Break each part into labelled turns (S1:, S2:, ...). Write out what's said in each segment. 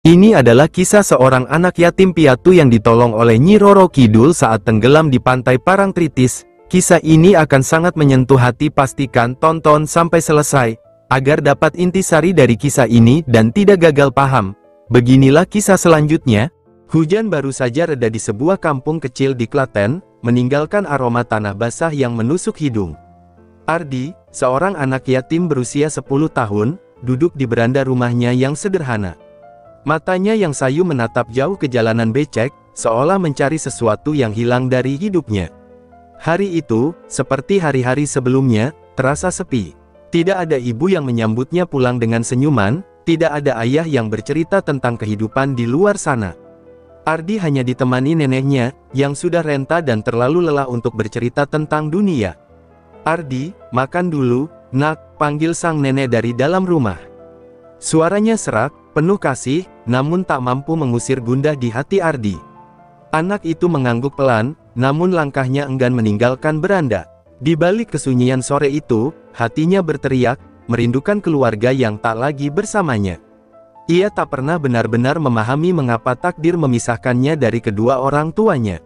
S1: Ini adalah kisah seorang anak yatim piatu yang ditolong oleh Nyi Roro Kidul saat tenggelam di pantai Parangtritis. Kisah ini akan sangat menyentuh hati, pastikan tonton sampai selesai, agar dapat intisari dari kisah ini dan tidak gagal paham. Beginilah kisah selanjutnya. Hujan baru saja reda di sebuah kampung kecil di Klaten, meninggalkan aroma tanah basah yang menusuk hidung. Ardi, seorang anak yatim berusia 10 tahun, duduk di beranda rumahnya yang sederhana. Matanya yang sayu menatap jauh ke jalanan becek, seolah mencari sesuatu yang hilang dari hidupnya. Hari itu, seperti hari-hari sebelumnya, terasa sepi. Tidak ada ibu yang menyambutnya pulang dengan senyuman, tidak ada ayah yang bercerita tentang kehidupan di luar sana. Ardi hanya ditemani neneknya, yang sudah renta dan terlalu lelah untuk bercerita tentang dunia. "Ardi, makan dulu, nak," panggil sang nenek dari dalam rumah. Suaranya serak, penuh kasih, namun tak mampu mengusir gundah di hati Ardi. Anak itu mengangguk pelan, namun langkahnya enggan meninggalkan beranda. Di balik kesunyian sore itu, hatinya berteriak, merindukan keluarga yang tak lagi bersamanya. Ia tak pernah benar-benar memahami mengapa takdir memisahkannya dari kedua orang tuanya.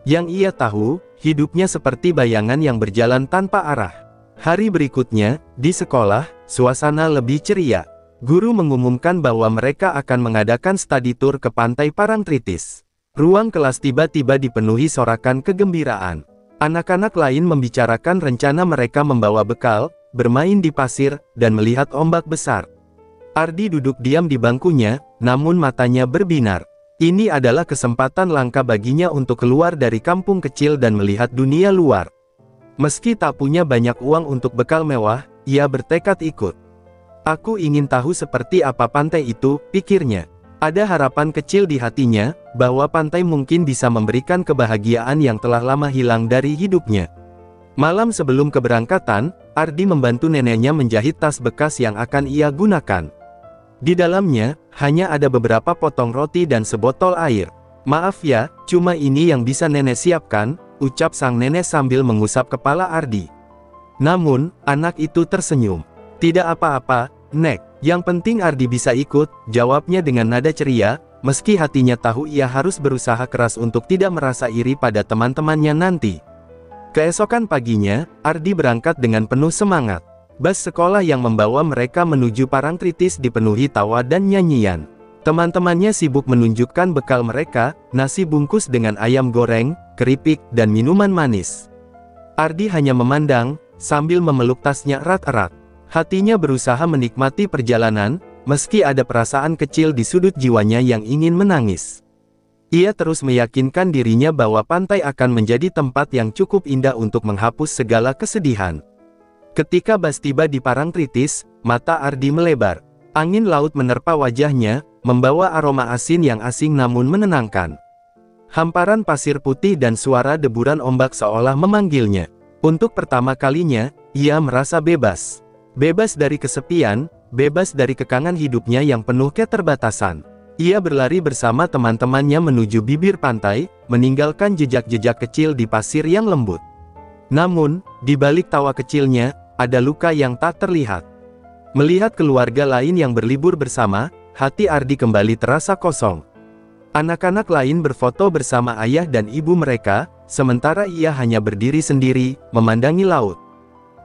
S1: Yang ia tahu, hidupnya seperti bayangan yang berjalan tanpa arah. Hari berikutnya, di sekolah, suasana lebih ceria. Guru mengumumkan bahwa mereka akan mengadakan study tour ke pantai Parangtritis. Ruang kelas tiba-tiba dipenuhi sorakan kegembiraan. Anak-anak lain membicarakan rencana mereka membawa bekal, bermain di pasir, dan melihat ombak besar. Ardi duduk diam di bangkunya, namun matanya berbinar. Ini adalah kesempatan langka baginya untuk keluar dari kampung kecil dan melihat dunia luar. Meski tak punya banyak uang untuk bekal mewah, ia bertekad ikut. "Aku ingin tahu seperti apa pantai itu," pikirnya. Ada harapan kecil di hatinya, bahwa pantai mungkin bisa memberikan kebahagiaan yang telah lama hilang dari hidupnya. Malam sebelum keberangkatan, Ardi membantu neneknya menjahit tas bekas yang akan ia gunakan. Di dalamnya, hanya ada beberapa potong roti dan sebotol air. "Maaf ya, cuma ini yang bisa nenek siapkan," ucap sang nenek sambil mengusap kepala Ardi. Namun, anak itu tersenyum. "Tidak apa-apa, Nek, yang penting Ardi bisa ikut," jawabnya dengan nada ceria, meski hatinya tahu ia harus berusaha keras untuk tidak merasa iri pada teman-temannya nanti. Keesokan paginya, Ardi berangkat dengan penuh semangat. Bus sekolah yang membawa mereka menuju Parangtritis dipenuhi tawa dan nyanyian. Teman-temannya sibuk menunjukkan bekal mereka, nasi bungkus dengan ayam goreng, keripik, dan minuman manis. Ardi hanya memandang, sambil memeluk tasnya erat-erat. Hatinya berusaha menikmati perjalanan, meski ada perasaan kecil di sudut jiwanya yang ingin menangis. Ia terus meyakinkan dirinya bahwa pantai akan menjadi tempat yang cukup indah untuk menghapus segala kesedihan. Ketika bus tiba di Parangtritis, mata Ardi melebar. Angin laut menerpa wajahnya, membawa aroma asin yang asing namun menenangkan. Hamparan pasir putih dan suara deburan ombak seolah memanggilnya. Untuk pertama kalinya, ia merasa bebas. Bebas dari kesepian, bebas dari kekangan hidupnya yang penuh keterbatasan. Ia berlari bersama teman-temannya menuju bibir pantai, meninggalkan jejak-jejak kecil di pasir yang lembut. Namun, di balik tawa kecilnya, ada luka yang tak terlihat. Melihat keluarga lain yang berlibur bersama, hati Ardi kembali terasa kosong. Anak-anak lain berfoto bersama ayah dan ibu mereka, sementara ia hanya berdiri sendiri, memandangi laut.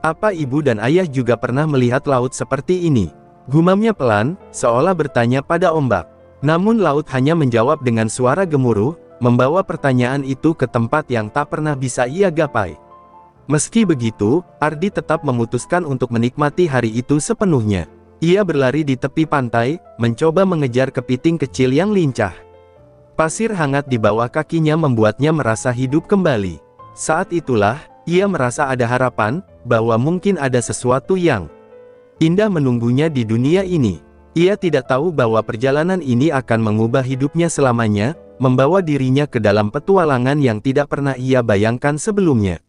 S1: "Apa ibu dan ayah juga pernah melihat laut seperti ini?" gumamnya pelan, seolah bertanya pada ombak. Namun laut hanya menjawab dengan suara gemuruh, membawa pertanyaan itu ke tempat yang tak pernah bisa ia gapai. Meski begitu, Ardi tetap memutuskan untuk menikmati hari itu sepenuhnya. Ia berlari di tepi pantai, mencoba mengejar kepiting kecil yang lincah. Pasir hangat di bawah kakinya membuatnya merasa hidup kembali. Saat itulah, ia merasa ada harapan, bahwa mungkin ada sesuatu yang indah menunggunya di dunia ini. Ia tidak tahu bahwa perjalanan ini akan mengubah hidupnya selamanya, membawa dirinya ke dalam petualangan yang tidak pernah ia bayangkan sebelumnya.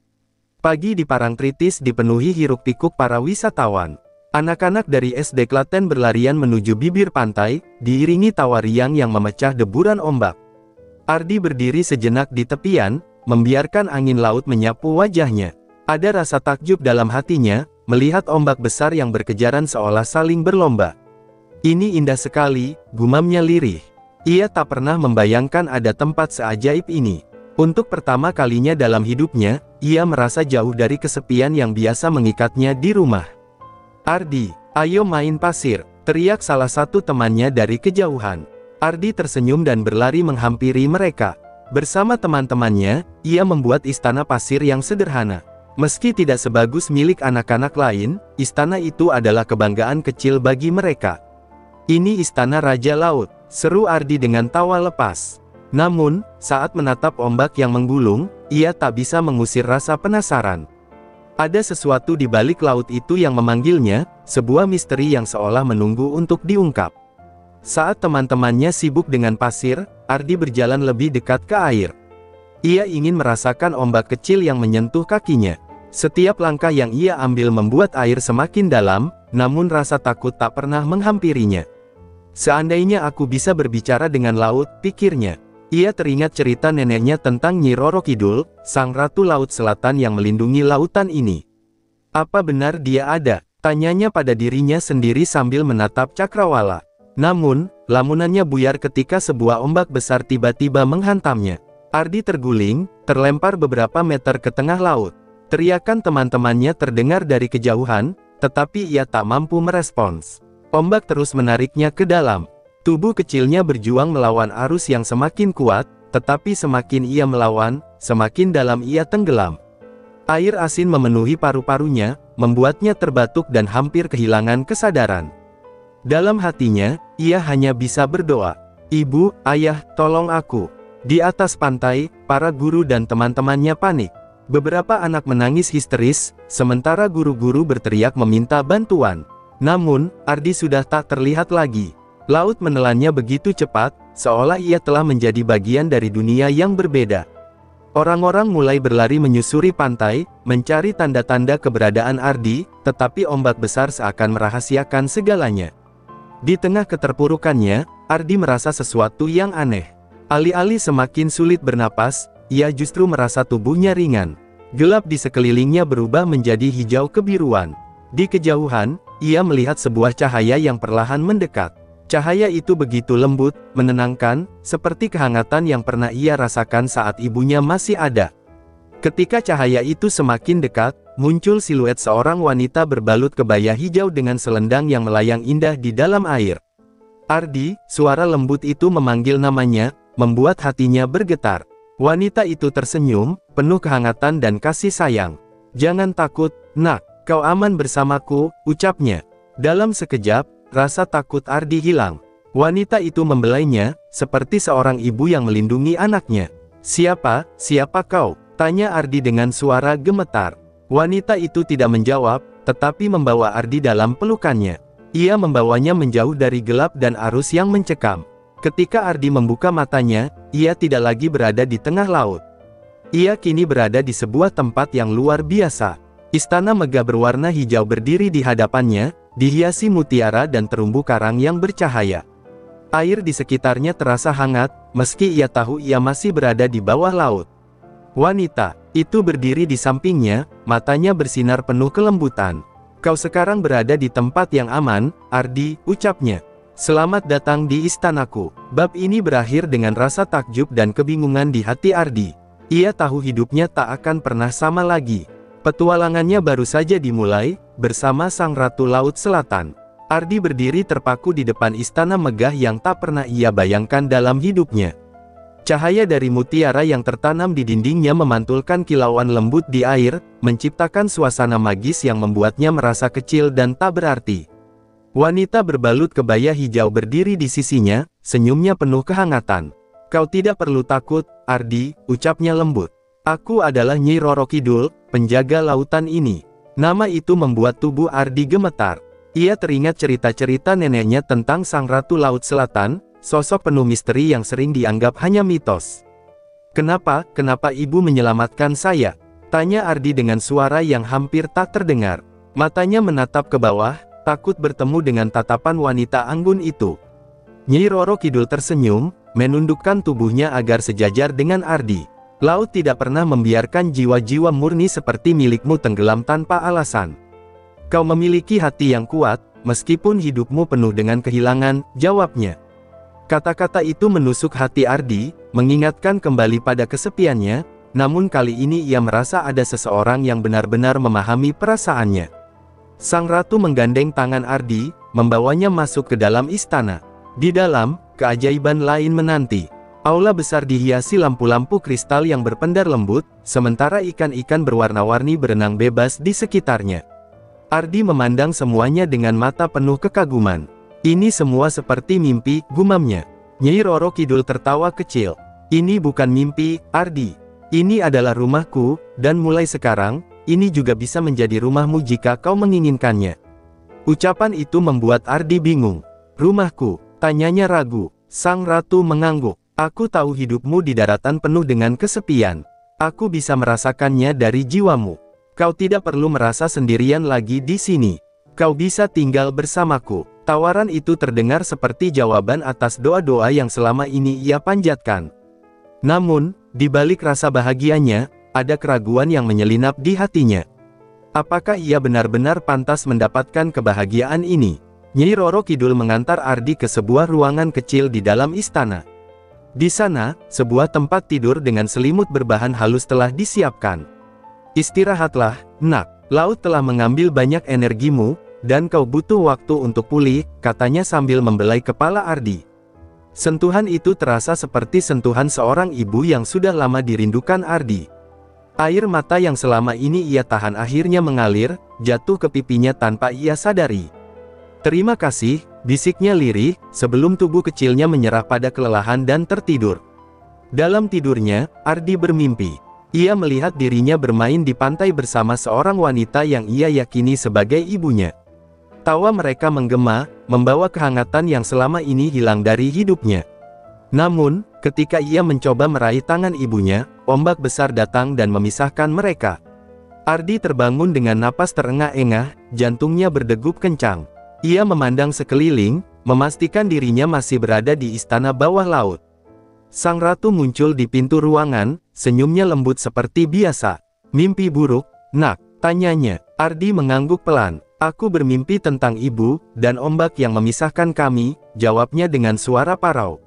S1: Pagi di Parangtritis dipenuhi hiruk-pikuk para wisatawan. Anak-anak dari SD Klaten berlarian menuju bibir pantai, diiringi tawa riang yang memecah deburan ombak. Ardi berdiri sejenak di tepian, membiarkan angin laut menyapu wajahnya. Ada rasa takjub dalam hatinya, melihat ombak besar yang berkejaran seolah saling berlomba. Ini indah sekali, gumamnya lirih. Ia tak pernah membayangkan ada tempat seajaib ini. Untuk pertama kalinya dalam hidupnya, ia merasa jauh dari kesepian yang biasa mengikatnya di rumah. "Ardi, ayo main pasir," teriak salah satu temannya dari kejauhan. Ardi tersenyum dan berlari menghampiri mereka. Bersama teman-temannya, ia membuat istana pasir yang sederhana. Meski tidak sebagus milik anak-anak lain, istana itu adalah kebanggaan kecil bagi mereka. "Ini istana Raja Laut," seru Ardi dengan tawa lepas. Namun, saat menatap ombak yang menggulung, ia tak bisa mengusir rasa penasaran. Ada sesuatu di balik laut itu yang memanggilnya, sebuah misteri yang seolah menunggu untuk diungkap. Saat teman-temannya sibuk dengan pasir, Ardi berjalan lebih dekat ke air. Ia ingin merasakan ombak kecil yang menyentuh kakinya. Setiap langkah yang ia ambil membuat air semakin dalam, namun rasa takut tak pernah menghampirinya. "Seandainya aku bisa berbicara dengan laut," pikirnya. Ia teringat cerita neneknya tentang Nyi Roro Kidul, sang ratu laut selatan yang melindungi lautan ini. "Apa benar dia ada?" tanyanya pada dirinya sendiri sambil menatap cakrawala. Namun, lamunannya buyar ketika sebuah ombak besar tiba-tiba menghantamnya. Ardi terguling, terlempar beberapa meter ke tengah laut. Teriakan teman-temannya terdengar dari kejauhan, tetapi ia tak mampu merespons. Ombak terus menariknya ke dalam. Tubuh kecilnya berjuang melawan arus yang semakin kuat, tetapi semakin ia melawan, semakin dalam ia tenggelam. Air asin memenuhi paru-parunya, membuatnya terbatuk dan hampir kehilangan kesadaran. Dalam hatinya, ia hanya bisa berdoa, "Ibu, ayah, tolong aku." Di atas pantai, para guru dan teman-temannya panik. Beberapa anak menangis histeris, sementara guru-guru berteriak meminta bantuan. Namun, Ardi sudah tak terlihat lagi. Laut menelannya begitu cepat, seolah ia telah menjadi bagian dari dunia yang berbeda. Orang-orang mulai berlari menyusuri pantai, mencari tanda-tanda keberadaan Ardi, tetapi ombak besar seakan merahasiakan segalanya. Di tengah keterpurukannya, Ardi merasa sesuatu yang aneh. Alih-alih semakin sulit bernapas, ia justru merasa tubuhnya ringan. Gelap di sekelilingnya berubah menjadi hijau kebiruan. Di kejauhan, ia melihat sebuah cahaya yang perlahan mendekat. Cahaya itu begitu lembut, menenangkan, seperti kehangatan yang pernah ia rasakan saat ibunya masih ada. Ketika cahaya itu semakin dekat, muncul siluet seorang wanita berbalut kebaya hijau dengan selendang yang melayang indah di dalam air. "Ardi," suara lembut itu memanggil namanya, membuat hatinya bergetar. Wanita itu tersenyum, penuh kehangatan dan kasih sayang. "Jangan takut, nak, kau aman bersamaku," ucapnya. Dalam sekejap, rasa takut Ardi hilang. Wanita itu membelainya, seperti seorang ibu yang melindungi anaknya. Siapa kau?" tanya Ardi dengan suara gemetar. Wanita itu tidak menjawab, tetapi membawa Ardi dalam pelukannya. Ia membawanya menjauh dari gelap dan arus yang mencekam. Ketika Ardi membuka matanya, ia tidak lagi berada di tengah laut. Ia kini berada di sebuah tempat yang luar biasa. Istana megah berwarna hijau berdiri di hadapannya, dihiasi mutiara dan terumbu karang yang bercahaya. Air di sekitarnya terasa hangat, meski ia tahu ia masih berada di bawah laut. Wanita itu berdiri di sampingnya, matanya bersinar penuh kelembutan. "Kau sekarang berada di tempat yang aman, Ardi," ucapnya. "Selamat datang di istanaku." Bab ini berakhir dengan rasa takjub dan kebingungan di hati Ardi. Ia tahu hidupnya tak akan pernah sama lagi. Petualangannya baru saja dimulai, bersama Sang Ratu Laut Selatan. Ardi berdiri terpaku di depan istana megah yang tak pernah ia bayangkan dalam hidupnya. Cahaya dari mutiara yang tertanam di dindingnya memantulkan kilauan lembut di air, menciptakan suasana magis yang membuatnya merasa kecil dan tak berarti. Wanita berbalut kebaya hijau berdiri di sisinya, senyumnya penuh kehangatan. "Kau tidak perlu takut, Ardi," ucapnya lembut. "Aku adalah Nyi Roro Kidul, penjaga lautan ini." Nama itu membuat tubuh Ardi gemetar. Ia teringat cerita-cerita neneknya tentang Sang Ratu Laut Selatan, sosok penuh misteri yang sering dianggap hanya mitos. Kenapa ibu menyelamatkan saya?" tanya Ardi dengan suara yang hampir tak terdengar. Matanya menatap ke bawah, takut bertemu dengan tatapan wanita anggun itu. Nyi Roro Kidul tersenyum, menundukkan tubuhnya agar sejajar dengan Ardi. "Laut tidak pernah membiarkan jiwa-jiwa murni seperti milikmu tenggelam tanpa alasan. Kau memiliki hati yang kuat, meskipun hidupmu penuh dengan kehilangan, jawabnya. Kata-kata itu menusuk hati Ardi, mengingatkan kembali pada kesepiannya, namun kali ini ia merasa ada seseorang yang benar-benar memahami perasaannya. Sang ratu menggandeng tangan Ardi, membawanya masuk ke dalam istana. Di dalam, keajaiban lain menanti. Aula besar dihiasi lampu-lampu kristal yang berpendar lembut, sementara ikan-ikan berwarna-warni berenang bebas di sekitarnya. Ardi memandang semuanya dengan mata penuh kekaguman. Ini semua seperti mimpi, gumamnya. Nyai Roro Kidul tertawa kecil. Ini bukan mimpi, Ardi. Ini adalah rumahku, dan mulai sekarang, ini juga bisa menjadi rumahmu jika kau menginginkannya. Ucapan itu membuat Ardi bingung. Rumahku, tanyanya ragu. Sang ratu mengangguk. Aku tahu hidupmu di daratan penuh dengan kesepian. Aku bisa merasakannya dari jiwamu. Kau tidak perlu merasa sendirian lagi di sini. Kau bisa tinggal bersamaku. Tawaran itu terdengar seperti jawaban atas doa-doa yang selama ini ia panjatkan. Namun, di balik rasa bahagianya, ada keraguan yang menyelinap di hatinya. Apakah ia benar-benar pantas mendapatkan kebahagiaan ini? Nyai Roro Kidul mengantar Ardi ke sebuah ruangan kecil di dalam istana. Di sana, sebuah tempat tidur dengan selimut berbahan halus telah disiapkan. Istirahatlah, nak. Laut telah mengambil banyak energimu, dan kau butuh waktu untuk pulih, katanya sambil membelai kepala Ardi. Sentuhan itu terasa seperti sentuhan seorang ibu yang sudah lama dirindukan Ardi. Air mata yang selama ini ia tahan akhirnya mengalir, jatuh ke pipinya tanpa ia sadari. Terima kasih, bisiknya lirih, sebelum tubuh kecilnya menyerah pada kelelahan dan tertidur. Dalam tidurnya, Ardi bermimpi. Ia melihat dirinya bermain di pantai bersama seorang wanita yang ia yakini sebagai ibunya. Tawa mereka menggema, membawa kehangatan yang selama ini hilang dari hidupnya. Namun, ketika ia mencoba meraih tangan ibunya, ombak besar datang dan memisahkan mereka. Ardi terbangun dengan napas terengah-engah, jantungnya berdegup kencang. Ia memandang sekeliling, memastikan dirinya masih berada di istana bawah laut. Sang ratu muncul di pintu ruangan, senyumnya lembut seperti biasa. Mimpi buruk, nak? Tanyanya. Ardi mengangguk pelan. Aku bermimpi tentang ibu, dan ombak yang memisahkan kami, jawabnya dengan suara parau.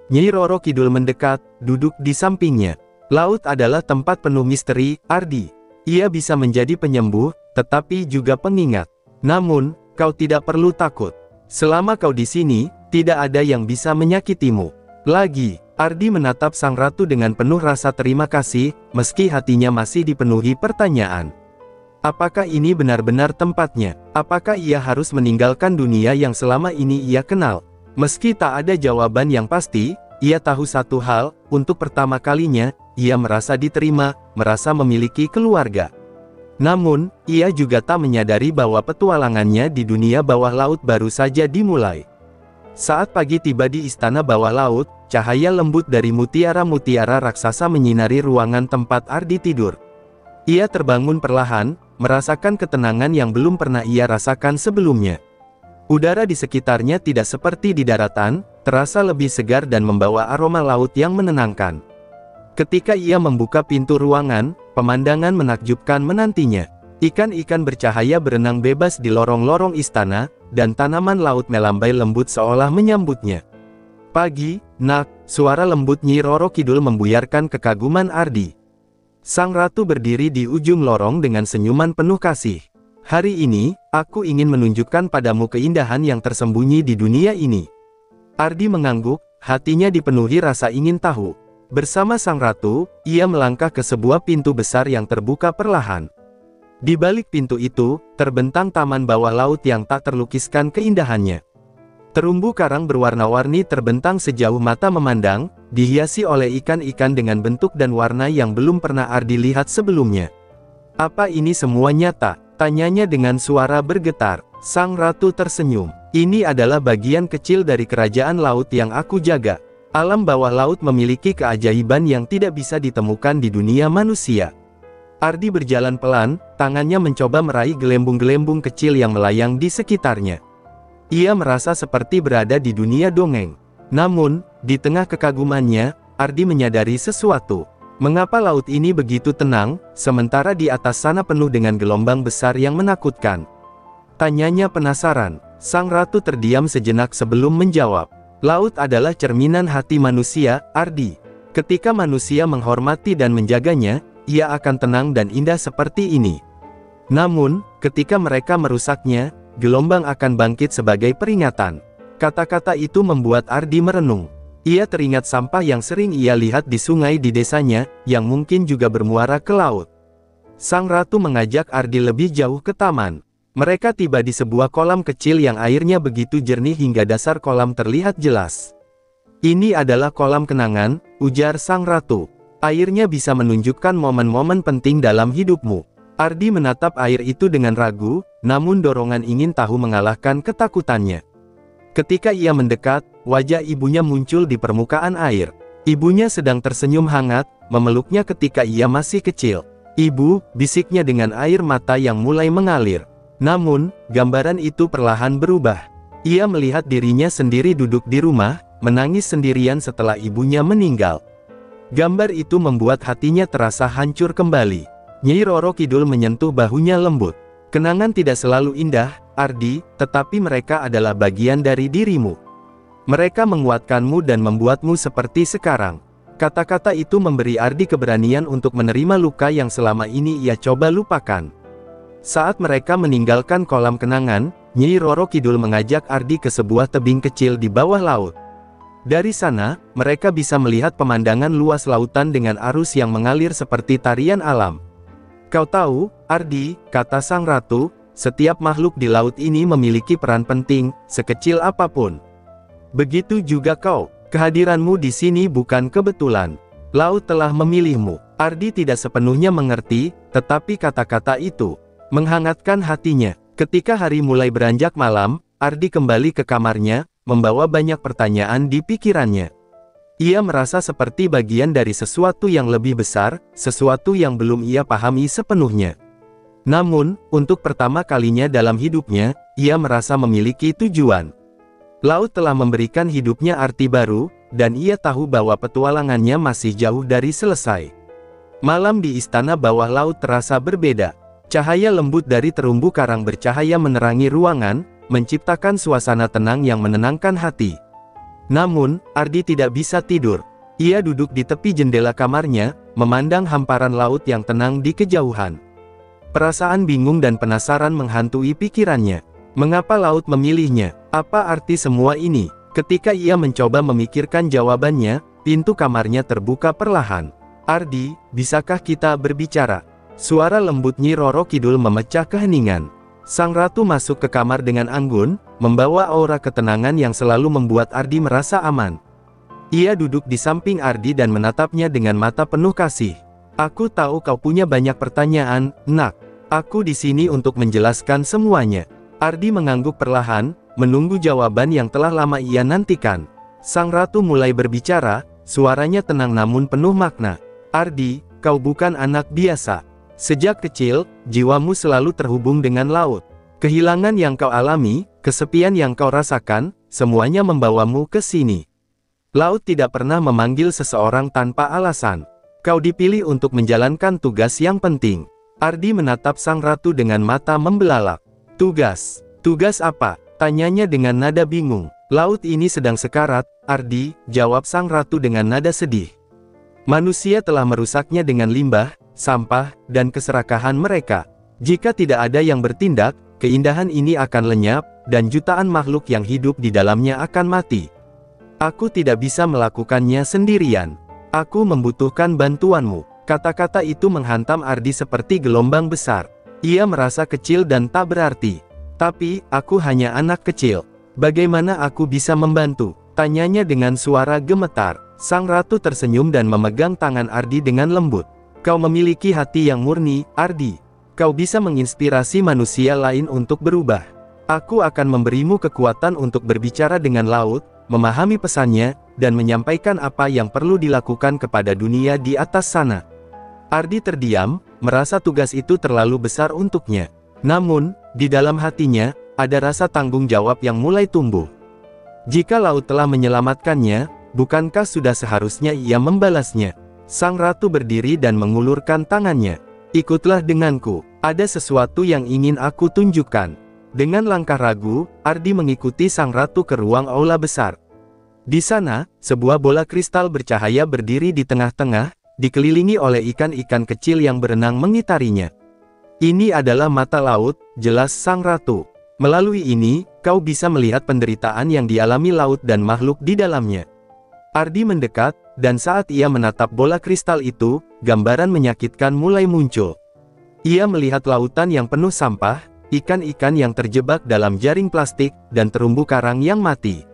S1: Nyai Roro Kidul mendekat, duduk di sampingnya. Laut adalah tempat penuh misteri, Ardi. Ia bisa menjadi penyembuh, tetapi juga pengingat. Namun, kau tidak perlu takut. Selama kau di sini, tidak ada yang bisa menyakitimu. Lagi, Ardi menatap sang ratu dengan penuh rasa terima kasih, meski hatinya masih dipenuhi pertanyaan. Apakah ini benar-benar tempatnya? Apakah ia harus meninggalkan dunia yang selama ini ia kenal? Meski tak ada jawaban yang pasti, ia tahu satu hal, untuk pertama kalinya, ia merasa diterima, merasa memiliki keluarga. Namun, ia juga tak menyadari bahwa petualangannya di dunia bawah laut baru saja dimulai. Saat pagi tiba di istana bawah laut, cahaya lembut dari mutiara-mutiara raksasa menyinari ruangan tempat Ardi tidur. Ia terbangun perlahan, merasakan ketenangan yang belum pernah ia rasakan sebelumnya. Udara di sekitarnya tidak seperti di daratan, terasa lebih segar dan membawa aroma laut yang menenangkan. Ketika ia membuka pintu ruangan, pemandangan menakjubkan menantinya. Ikan-ikan bercahaya berenang bebas di lorong-lorong istana, dan tanaman laut melambai lembut seolah menyambutnya. Pagi, nak, suara lembut Nyi Roro Kidul membuyarkan kekaguman Ardi. Sang ratu berdiri di ujung lorong dengan senyuman penuh kasih. Hari ini, aku ingin menunjukkan padamu keindahan yang tersembunyi di dunia ini. Ardi mengangguk, hatinya dipenuhi rasa ingin tahu. Bersama sang ratu, ia melangkah ke sebuah pintu besar yang terbuka perlahan. Di balik pintu itu, terbentang taman bawah laut yang tak terlukiskan keindahannya. Terumbu karang berwarna-warni terbentang sejauh mata memandang, dihiasi oleh ikan-ikan dengan bentuk dan warna yang belum pernah Ardi lihat sebelumnya. Apa ini semua nyata? Tanyanya dengan suara bergetar. Sang ratu tersenyum. Ini adalah bagian kecil dari kerajaan laut yang aku jaga. Alam bawah laut memiliki keajaiban yang tidak bisa ditemukan di dunia manusia. Ardi berjalan pelan, tangannya mencoba meraih gelembung-gelembung kecil yang melayang di sekitarnya. Ia merasa seperti berada di dunia dongeng. Namun, di tengah kekagumannya, Ardi menyadari sesuatu. Mengapa laut ini begitu tenang, sementara di atas sana penuh dengan gelombang besar yang menakutkan? Tanyanya penasaran. Sang ratu terdiam sejenak sebelum menjawab. Laut adalah cerminan hati manusia, Ardi. Ketika manusia menghormati dan menjaganya, ia akan tenang dan indah seperti ini. Namun, ketika mereka merusaknya, gelombang akan bangkit sebagai peringatan. Kata-kata itu membuat Ardi merenung. Ia teringat sampah yang sering ia lihat di sungai di desanya, yang mungkin juga bermuara ke laut. Sang ratu mengajak Ardi lebih jauh ke taman. Mereka tiba di sebuah kolam kecil yang airnya begitu jernih hingga dasar kolam terlihat jelas. Ini adalah kolam kenangan, ujar sang ratu. Airnya bisa menunjukkan momen-momen penting dalam hidupmu. Ardi menatap air itu dengan ragu, namun dorongan ingin tahu mengalahkan ketakutannya. Ketika ia mendekat, wajah ibunya muncul di permukaan air. Ibunya sedang tersenyum hangat, memeluknya ketika ia masih kecil. "Ibu," bisiknya dengan air mata yang mulai mengalir. Namun, gambaran itu perlahan berubah. Ia melihat dirinya sendiri duduk di rumah, menangis sendirian setelah ibunya meninggal. Gambar itu membuat hatinya terasa hancur kembali. Nyi Roro Kidul menyentuh bahunya lembut. "Kenangan tidak selalu indah, Ardi, tetapi mereka adalah bagian dari dirimu. Mereka menguatkanmu dan membuatmu seperti sekarang." Kata-kata itu memberi Ardi keberanian untuk menerima luka yang selama ini ia coba lupakan. Saat mereka meninggalkan kolam kenangan, Nyi Roro Kidul mengajak Ardi ke sebuah tebing kecil di bawah laut. Dari sana, mereka bisa melihat pemandangan luas lautan dengan arus yang mengalir seperti tarian alam. "Kau tahu, Ardi," kata sang ratu, "setiap makhluk di laut ini memiliki peran penting, sekecil apapun. Begitu juga kau, kehadiranmu di sini bukan kebetulan. Laut telah memilihmu." Ardi tidak sepenuhnya mengerti, tetapi kata-kata itu menghangatkan hatinya. Ketika hari mulai beranjak malam, Ardi kembali ke kamarnya, membawa banyak pertanyaan di pikirannya. Ia merasa seperti bagian dari sesuatu yang lebih besar, sesuatu yang belum ia pahami sepenuhnya. Namun, untuk pertama kalinya dalam hidupnya, ia merasa memiliki tujuan. Laut telah memberikan hidupnya arti baru, dan ia tahu bahwa petualangannya masih jauh dari selesai. Malam di istana bawah laut terasa berbeda. Cahaya lembut dari terumbu karang bercahaya menerangi ruangan, menciptakan suasana tenang yang menenangkan hati. Namun, Ardi tidak bisa tidur. Ia duduk di tepi jendela kamarnya, memandang hamparan laut yang tenang di kejauhan. Perasaan bingung dan penasaran menghantui pikirannya. Mengapa laut memilihnya? Apa arti semua ini? Ketika ia mencoba memikirkan jawabannya, pintu kamarnya terbuka perlahan. "Ardi, bisakah kita berbicara?" Suara lembut Nyi Roro Kidul memecah keheningan. Sang ratu masuk ke kamar dengan anggun, membawa aura ketenangan yang selalu membuat Ardi merasa aman. Ia duduk di samping Ardi dan menatapnya dengan mata penuh kasih. "Aku tahu kau punya banyak pertanyaan, Nak. Aku di sini untuk menjelaskan semuanya." Ardi mengangguk perlahan, menunggu jawaban yang telah lama ia nantikan. Sang ratu mulai berbicara, suaranya tenang namun penuh makna. "Ardi, kau bukan anak biasa. Sejak kecil, jiwamu selalu terhubung dengan laut. Kehilangan yang kau alami, kesepian yang kau rasakan, semuanya membawamu ke sini. Laut tidak pernah memanggil seseorang tanpa alasan. Kau dipilih untuk menjalankan tugas yang penting." Ardi menatap sang ratu dengan mata membelalak. "Tugas? Tugas apa?" tanyanya dengan nada bingung. "Laut ini sedang sekarat, Ardi," jawab sang ratu dengan nada sedih. "Manusia telah merusaknya dengan limbah, sampah, dan keserakahan mereka. Jika tidak ada yang bertindak, keindahan ini akan lenyap, dan jutaan makhluk yang hidup di dalamnya akan mati. Aku tidak bisa melakukannya sendirian. Aku membutuhkan bantuanmu." Kata-kata itu menghantam Ardi seperti gelombang besar. Ia merasa kecil dan tak berarti. "Tapi, aku hanya anak kecil. Bagaimana aku bisa membantu?" tanyanya dengan suara gemetar. Sang ratu tersenyum dan memegang tangan Ardi dengan lembut. "Kau memiliki hati yang murni, Ardi. Kau bisa menginspirasi manusia lain untuk berubah. Aku akan memberimu kekuatan untuk berbicara dengan laut, memahami pesannya, dan menyampaikan apa yang perlu dilakukan kepada dunia di atas sana." Ardi terdiam, merasa tugas itu terlalu besar untuknya. Namun, di dalam hatinya, ada rasa tanggung jawab yang mulai tumbuh. Jika laut telah menyelamatkannya, bukankah sudah seharusnya ia membalasnya? Sang ratu berdiri dan mengulurkan tangannya. "Ikutlah denganku, ada sesuatu yang ingin aku tunjukkan." Dengan langkah ragu, Ardi mengikuti sang ratu ke ruang aula besar. Di sana, sebuah bola kristal bercahaya berdiri di tengah-tengah, dikelilingi oleh ikan-ikan kecil yang berenang mengitarinya. Ini adalah mata laut, jelas sang ratu. Melalui ini, kau bisa melihat penderitaan yang dialami laut dan makhluk di dalamnya. Ardi mendekat, dan saat ia menatap bola kristal itu, gambaran menyakitkan mulai muncul. Ia melihat lautan yang penuh sampah, ikan-ikan yang terjebak dalam jaring plastik, dan terumbu karang yang mati.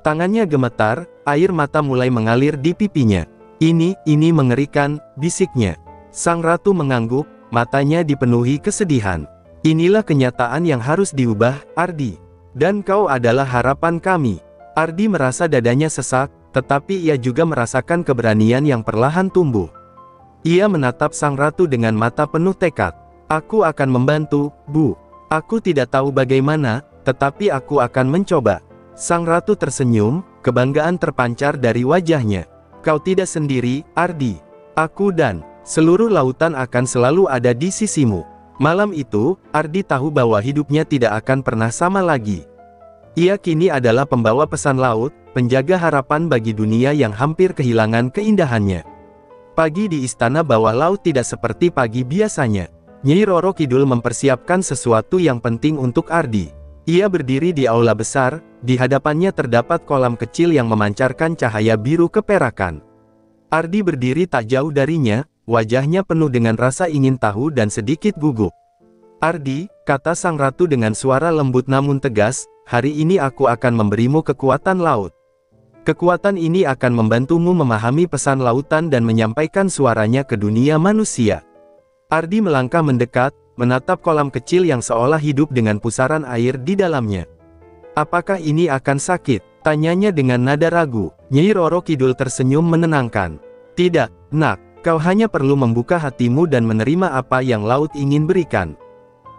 S1: Tangannya gemetar, air mata mulai mengalir di pipinya. Ini mengerikan, bisiknya. Sang ratu mengangguk, matanya dipenuhi kesedihan. Inilah kenyataan yang harus diubah, Ardi. Dan kau adalah harapan kami. Ardi merasa dadanya sesak, tetapi ia juga merasakan keberanian yang perlahan tumbuh. Ia menatap sang ratu dengan mata penuh tekad. Aku akan membantu, Bu. Aku tidak tahu bagaimana, tetapi aku akan mencoba. Sang ratu tersenyum, kebanggaan terpancar dari wajahnya. Kau tidak sendiri, Ardi. Aku dan seluruh lautan akan selalu ada di sisimu. Malam itu, Ardi tahu bahwa hidupnya tidak akan pernah sama lagi. Ia kini adalah pembawa pesan laut, penjaga harapan bagi dunia yang hampir kehilangan keindahannya. Pagi di istana bawah laut tidak seperti pagi biasanya. Nyi Roro Kidul mempersiapkan sesuatu yang penting untuk Ardi. Ia berdiri di aula besar, di hadapannya terdapat kolam kecil yang memancarkan cahaya biru keperakan. Ardi berdiri tak jauh darinya, wajahnya penuh dengan rasa ingin tahu dan sedikit gugup. Ardi, kata sang ratu dengan suara lembut namun tegas, hari ini aku akan memberimu kekuatan laut. Kekuatan ini akan membantumu memahami pesan lautan dan menyampaikan suaranya ke dunia manusia. Ardi melangkah mendekat, menatap kolam kecil yang seolah hidup dengan pusaran air di dalamnya. Apakah ini akan sakit? Tanyanya dengan nada ragu. Nyi Roro Kidul tersenyum menenangkan. Tidak, nak, kau hanya perlu membuka hatimu dan menerima apa yang laut ingin berikan.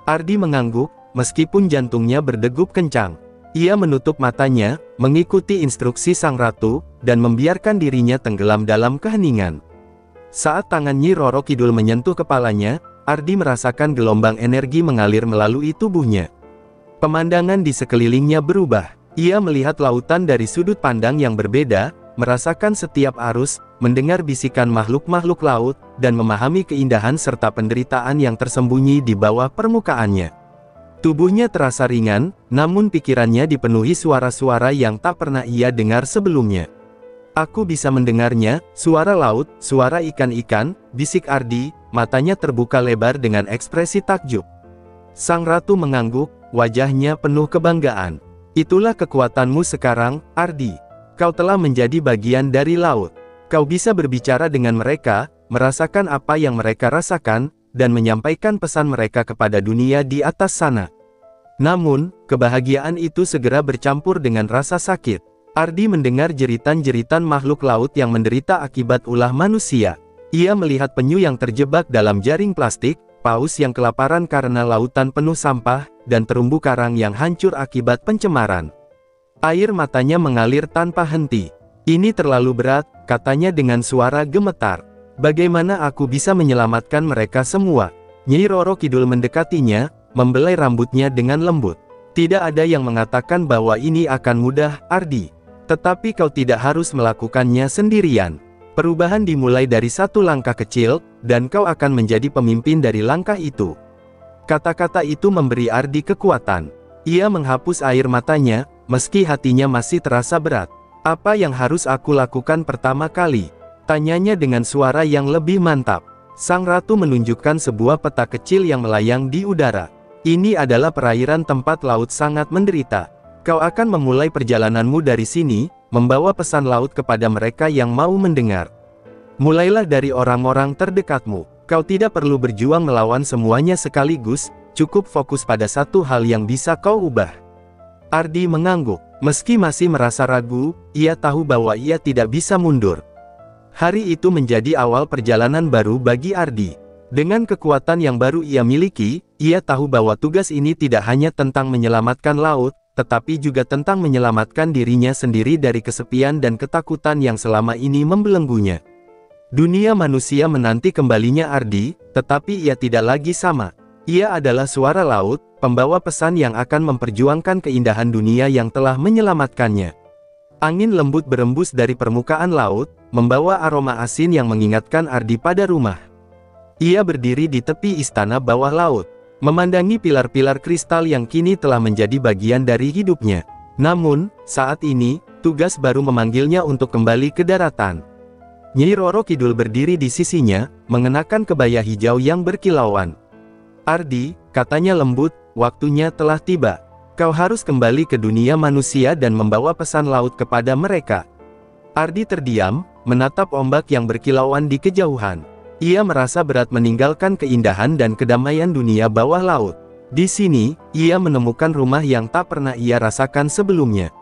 S1: Ardi mengangguk, meskipun jantungnya berdegup kencang. Ia menutup matanya, mengikuti instruksi sang ratu, dan membiarkan dirinya tenggelam dalam keheningan. Saat tangan Nyi Roro Kidul menyentuh kepalanya, Ardi merasakan gelombang energi mengalir melalui tubuhnya. Pemandangan di sekelilingnya berubah. Ia melihat lautan dari sudut pandang yang berbeda, merasakan setiap arus, mendengar bisikan makhluk-makhluk laut, dan memahami keindahan serta penderitaan yang tersembunyi di bawah permukaannya. Tubuhnya terasa ringan, namun pikirannya dipenuhi suara-suara yang tak pernah ia dengar sebelumnya. Aku bisa mendengarnya, suara laut, suara ikan-ikan, bisik Ardi, matanya terbuka lebar dengan ekspresi takjub. Sang ratu mengangguk, wajahnya penuh kebanggaan. Itulah kekuatanmu sekarang, Ardi. Kau telah menjadi bagian dari laut. Kau bisa berbicara dengan mereka, merasakan apa yang mereka rasakan, dan menyampaikan pesan mereka kepada dunia di atas sana. Namun, kebahagiaan itu segera bercampur dengan rasa sakit. Ardi mendengar jeritan-jeritan makhluk laut yang menderita akibat ulah manusia. Ia melihat penyu yang terjebak dalam jaring plastik, paus yang kelaparan karena lautan penuh sampah, dan terumbu karang yang hancur akibat pencemaran. Air matanya mengalir tanpa henti. Ini terlalu berat, katanya dengan suara gemetar. Bagaimana aku bisa menyelamatkan mereka semua? Nyi Roro Kidul mendekatinya, membelai rambutnya dengan lembut. Tidak ada yang mengatakan bahwa ini akan mudah, Ardi. Tetapi kau tidak harus melakukannya sendirian. Perubahan dimulai dari satu langkah kecil, dan kau akan menjadi pemimpin dari langkah itu. Kata-kata itu memberi Ardi kekuatan. Ia menghapus air matanya, meski hatinya masih terasa berat. Apa yang harus aku lakukan pertama kali? Tanyanya dengan suara yang lebih mantap. Sang ratu menunjukkan sebuah peta kecil yang melayang di udara. Ini adalah perairan tempat laut sangat menderita. Kau akan memulai perjalananmu dari sini, membawa pesan laut kepada mereka yang mau mendengar. Mulailah dari orang-orang terdekatmu. Kau tidak perlu berjuang melawan semuanya sekaligus, cukup fokus pada satu hal yang bisa kau ubah. Ardi mengangguk. Meski masih merasa ragu, ia tahu bahwa ia tidak bisa mundur. Hari itu menjadi awal perjalanan baru bagi Ardi. Dengan kekuatan yang baru ia miliki, ia tahu bahwa tugas ini tidak hanya tentang menyelamatkan laut, tetapi juga tentang menyelamatkan dirinya sendiri dari kesepian dan ketakutan yang selama ini membelenggunya. Dunia manusia menanti kembalinya Ardi, tetapi ia tidak lagi sama. Ia adalah suara laut, pembawa pesan yang akan memperjuangkan keindahan dunia yang telah menyelamatkannya. Angin lembut berembus dari permukaan laut, membawa aroma asin yang mengingatkan Ardi pada rumah. Ia berdiri di tepi istana bawah laut, memandangi pilar-pilar kristal yang kini telah menjadi bagian dari hidupnya. Namun, saat ini, tugas baru memanggilnya untuk kembali ke daratan. Nyi Roro Kidul berdiri di sisinya, mengenakan kebaya hijau yang berkilauan. "Ardi," katanya lembut, "waktunya telah tiba. Kau harus kembali ke dunia manusia dan membawa pesan laut kepada mereka." Ardi terdiam, menatap ombak yang berkilauan di kejauhan. Ia merasa berat meninggalkan keindahan dan kedamaian dunia bawah laut. Di sini, ia menemukan rumah yang tak pernah ia rasakan sebelumnya.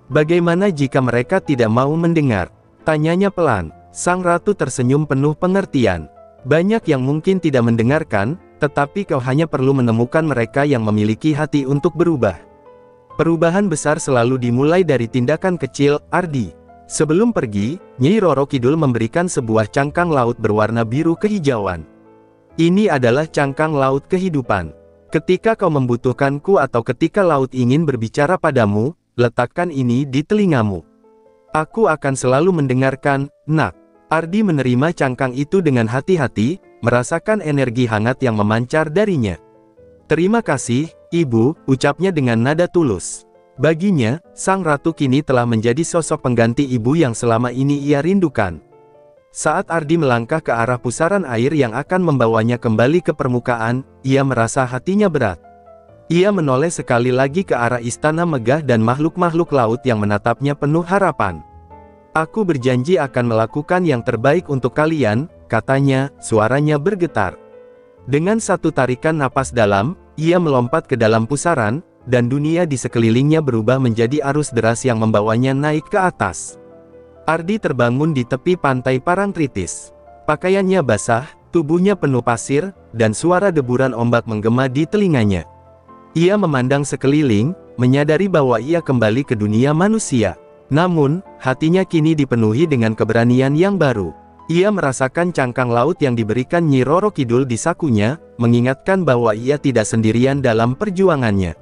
S1: "Bagaimana jika mereka tidak mau mendengar?" tanyanya pelan. Sang ratu tersenyum penuh pengertian. "Banyak yang mungkin tidak mendengarkan, tetapi kau hanya perlu menemukan mereka yang memiliki hati untuk berubah. Perubahan besar selalu dimulai dari tindakan kecil, Ardi." Sebelum pergi, Nyi Roro Kidul memberikan sebuah cangkang laut berwarna biru kehijauan. "Ini adalah cangkang laut kehidupan. Ketika kau membutuhkanku atau ketika laut ingin berbicara padamu, letakkan ini di telingamu. Aku akan selalu mendengarkan, nak." Ardi menerima cangkang itu dengan hati-hati, merasakan energi hangat yang memancar darinya. "Terima kasih, Ibu," ucapnya dengan nada tulus. Baginya, sang ratu kini telah menjadi sosok pengganti ibu yang selama ini ia rindukan. Saat Ardi melangkah ke arah pusaran air yang akan membawanya kembali ke permukaan, ia merasa hatinya berat. Ia menoleh sekali lagi ke arah istana megah dan makhluk-makhluk laut yang menatapnya penuh harapan. "Aku berjanji akan melakukan yang terbaik untuk kalian," katanya, suaranya bergetar. Dengan satu tarikan napas dalam, ia melompat ke dalam pusaran, dan dunia di sekelilingnya berubah menjadi arus deras yang membawanya naik ke atas. Ardi terbangun di tepi pantai Parangtritis. Pakaiannya basah, tubuhnya penuh pasir, dan suara deburan ombak menggema di telinganya. Ia memandang sekeliling, menyadari bahwa ia kembali ke dunia manusia. Namun, hatinya kini dipenuhi dengan keberanian yang baru. Ia merasakan cangkang laut yang diberikan Nyi Roro Kidul di sakunya, mengingatkan bahwa ia tidak sendirian dalam perjuangannya.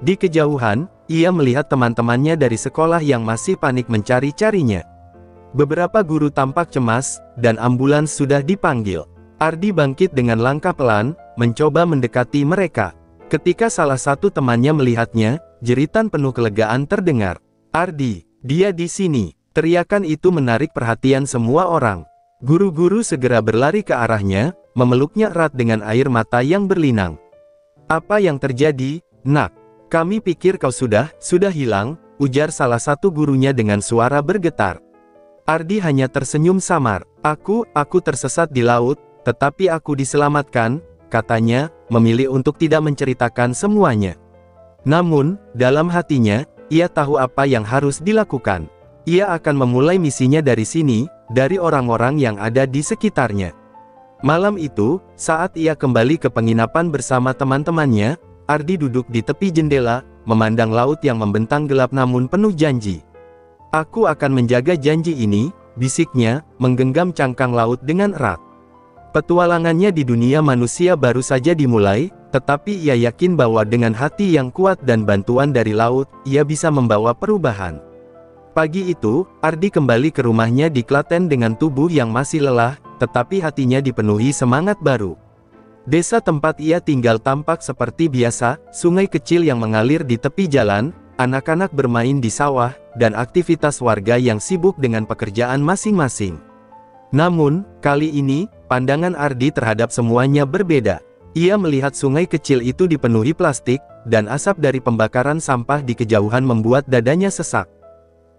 S1: Di kejauhan, ia melihat teman-temannya dari sekolah yang masih panik mencari-carinya. Beberapa guru tampak cemas, dan ambulans sudah dipanggil. Ardi bangkit dengan langkah pelan, mencoba mendekati mereka. Ketika salah satu temannya melihatnya, jeritan penuh kelegaan terdengar. "Ardi, dia di sini!" Teriakan itu menarik perhatian semua orang. Guru-guru segera berlari ke arahnya, memeluknya erat dengan air mata yang berlinang. "Apa yang terjadi, nak? Kami pikir kau sudah hilang," ujar salah satu gurunya dengan suara bergetar. Ardi hanya tersenyum samar. Aku tersesat di laut, tetapi aku diselamatkan," katanya, memilih untuk tidak menceritakan semuanya. Namun, dalam hatinya, ia tahu apa yang harus dilakukan. Ia akan memulai misinya dari sini, dari orang-orang yang ada di sekitarnya. Malam itu, saat ia kembali ke penginapan bersama teman-temannya, Ardi duduk di tepi jendela, memandang laut yang membentang gelap namun penuh janji. "Aku akan menjaga janji ini," bisiknya, menggenggam cangkang laut dengan erat. Petualangannya di dunia manusia baru saja dimulai, tetapi ia yakin bahwa dengan hati yang kuat dan bantuan dari laut, ia bisa membawa perubahan. Pagi itu, Ardi kembali ke rumahnya di Klaten dengan tubuh yang masih lelah, tetapi hatinya dipenuhi semangat baru. Desa tempat ia tinggal tampak seperti biasa, sungai kecil yang mengalir di tepi jalan, anak-anak bermain di sawah, dan aktivitas warga yang sibuk dengan pekerjaan masing-masing. Namun, kali ini, pandangan Ardi terhadap semuanya berbeda. Ia melihat sungai kecil itu dipenuhi plastik, dan asap dari pembakaran sampah di kejauhan membuat dadanya sesak.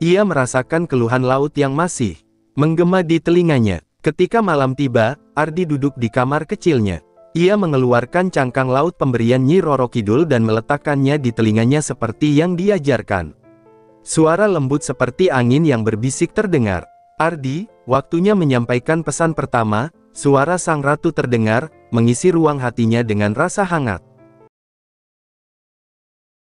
S1: Ia merasakan keluhan laut yang masih menggema di telinganya. Ketika malam tiba, Ardi duduk di kamar kecilnya. Ia mengeluarkan cangkang laut pemberian Nyi Roro Kidul dan meletakkannya di telinganya seperti yang diajarkan. Suara lembut seperti angin yang berbisik terdengar. "Ardi, waktunya menyampaikan pesan pertama," suara sang ratu terdengar, mengisi ruang hatinya dengan rasa hangat.